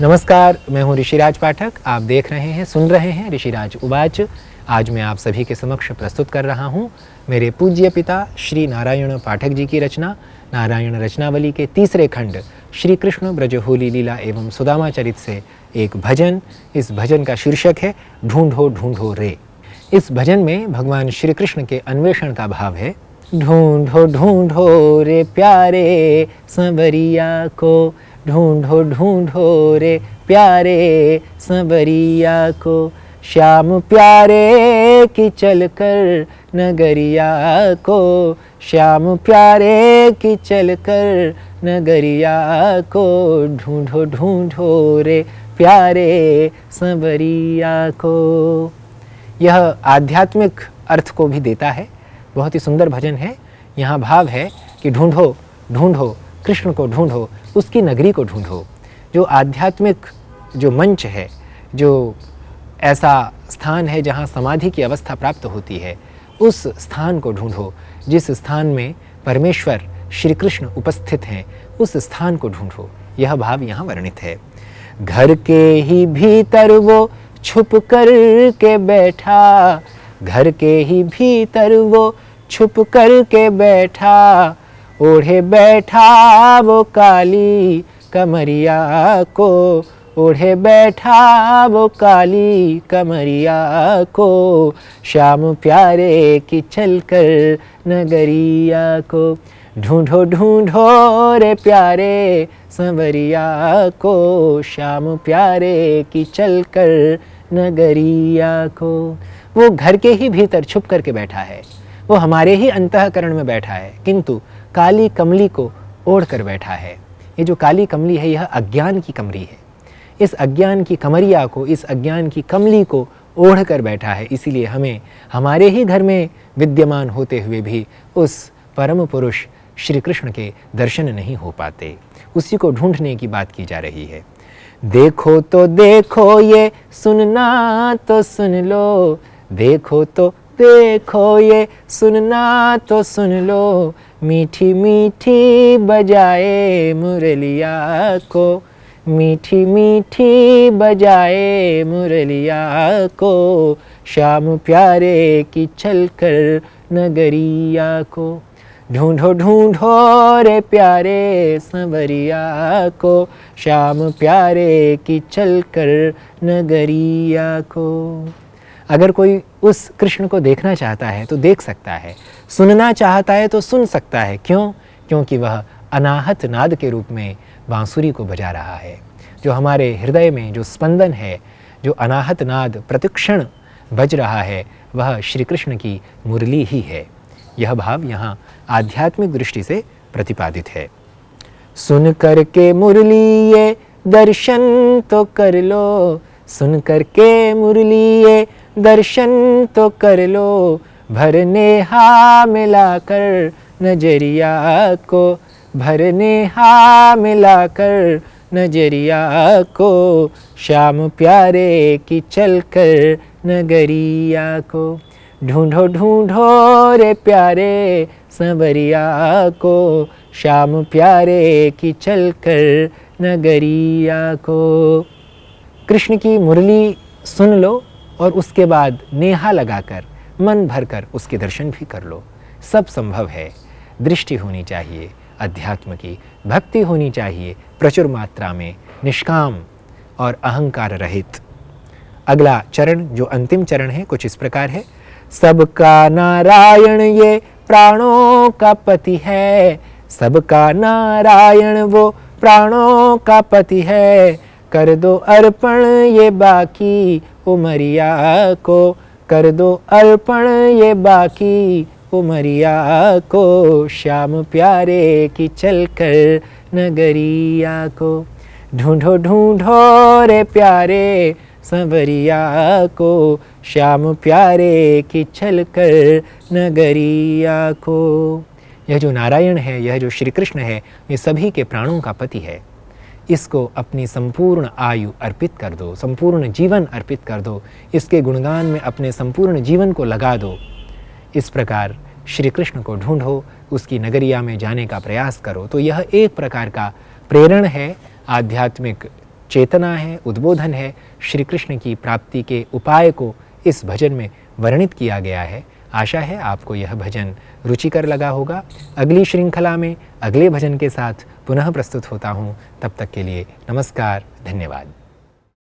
नमस्कार, मैं हूं ऋषिराज पाठक। आप देख रहे हैं, सुन रहे हैं ऋषिराज उवाच। आज मैं आप सभी के समक्ष प्रस्तुत कर रहा हूं मेरे पूज्य पिता श्री नारायण पाठक जी की रचना, नारायण रचनावली के तीसरे खंड श्री कृष्ण ब्रज होली लीला एवं सुदामा चरित से एक भजन। इस भजन का शीर्षक है ढूंढो ढूंढो रे। इस भजन में भगवान श्री कृष्ण के अन्वेषण का भाव है। ढूंढो ढूंढो रे प्यारे संवरिया को, ढूंढो ढूंढो रे प्यारे संवरिया को, श्याम प्यारे की चल कर नगरिया को, श्याम प्यारे की चल कर नगरिया को, ढूंढो ढूंढो रे प्यारे संवरिया को। यह आध्यात्मिक अर्थ को भी देता है। बहुत ही सुंदर भजन है। यहाँ भाव है कि ढूंढो ढूंढो कृष्ण को, ढूंढो उसकी नगरी को, ढूंढो। जो आध्यात्मिक जो मंच है, जो ऐसा स्थान है जहाँ समाधि की अवस्था प्राप्त होती है, उस स्थान को ढूंढो। जिस स्थान में परमेश्वर श्री कृष्ण उपस्थित हैं, उस स्थान को ढूंढो। यह भाव यहाँ वर्णित है। घर के ही भीतर वो छुप कर के बैठा, घर के ही भीतर वो छुप कर के बैठा, ओढ़े बैठा वो काली कमरिया को, ओढ़े बैठा वो काली कमरिया को, श्याम प्यारे की चल कर नगरिया को, ढूंढो ढूंढो रे प्यारे संवरिया को, श्याम प्यारे की चल कर नगरिया को। वो घर के ही भीतर छुप करके बैठा है, वो हमारे ही अंतःकरण में बैठा है, किंतु काली कमली को ओढ़ कर बैठा है। ये जो काली कमली है, यह अज्ञान की कमरी है। इस अज्ञान की कमरिया को, इस अज्ञान की कमली को ओढ़ कर बैठा है। इसीलिए हमें हमारे ही घर में विद्यमान होते हुए भी उस परम पुरुष श्री कृष्ण के दर्शन नहीं हो पाते। उसी को ढूंढने की बात की जा रही है। देखो तो देखो ये, सुनना तो सुन लो, देखो तो देखो ये, सुनना तो सुन लो, मीठी मीठी बजाए मुरलिया को, मीठी मीठी बजाए मुरलिया को, श्याम प्यारे की चल कर नगरिया को, ढूंढो ढूंढो रे प्यारे संवरिया को, श्याम प्यारे की चल कर नगरिया को। अगर कोई उस कृष्ण को देखना चाहता है तो देख सकता है, सुनना चाहता है तो सुन सकता है। क्यों? क्योंकि वह अनाहत नाद के रूप में बांसुरी को बजा रहा है। जो हमारे हृदय में जो स्पंदन है, जो अनाहत नाद प्रतिक्षण बज रहा है, वह श्री कृष्ण की मुरली ही है। यह भाव यहाँ आध्यात्मिक दृष्टि से प्रतिपादित है। सुन कर के मुरली ये दर्शन तो कर लो, सुन कर के मुरली ये दर्शन तो कर लो, भरने हा मिलाकर नजरिया को, भरने हा मिलाकर नजरिया को, श्याम प्यारे की चल कर नगरिया को, ढूंढो ढूंढो रे प्यारे संवरिया को, श्याम प्यारे की चल कर नगरिया को। कृष्ण की मुरली सुन लो और उसके बाद नेहा लगाकर, मन भरकर उसके दर्शन भी कर लो। सब संभव है। दृष्टि होनी चाहिए, अध्यात्म की भक्ति होनी चाहिए प्रचुर मात्रा में, निष्काम और अहंकार रहित। अगला चरण, जो अंतिम चरण है, कुछ इस प्रकार है। सबका नारायण ये प्राणों का पति है, सबका नारायण वो प्राणों का पति है, कर दो अर्पण ये बाकी उमरिया को, कर दो अर्पण ये बाकी उमरिया को, श्याम प्यारे की चल कर नगरिया को, ढूंढो ढूंढो रे प्यारे संवरिया को, श्याम प्यारे की चल कर नगरिया को। यह जो नारायण है, यह जो श्री कृष्ण है, ये सभी के प्राणों का पति है। इसको अपनी संपूर्ण आयु अर्पित कर दो, संपूर्ण जीवन अर्पित कर दो, इसके गुणगान में अपने संपूर्ण जीवन को लगा दो। इस प्रकार श्री कृष्ण को ढूंढो, उसकी नगरिया में जाने का प्रयास करो। तो यह एक प्रकार का प्रेरण है आध्यात्मिक चेतना है, उद्बोधन है, श्री कृष्ण की प्राप्ति के उपाय को इस भजन में वर्णित किया गया है। आशा है आपको यह भजन रुचिकर लगा होगा। अगली श्रृंखला में अगले भजन के साथ पुनः प्रस्तुत होता हूँ। तब तक के लिए नमस्कार, धन्यवाद।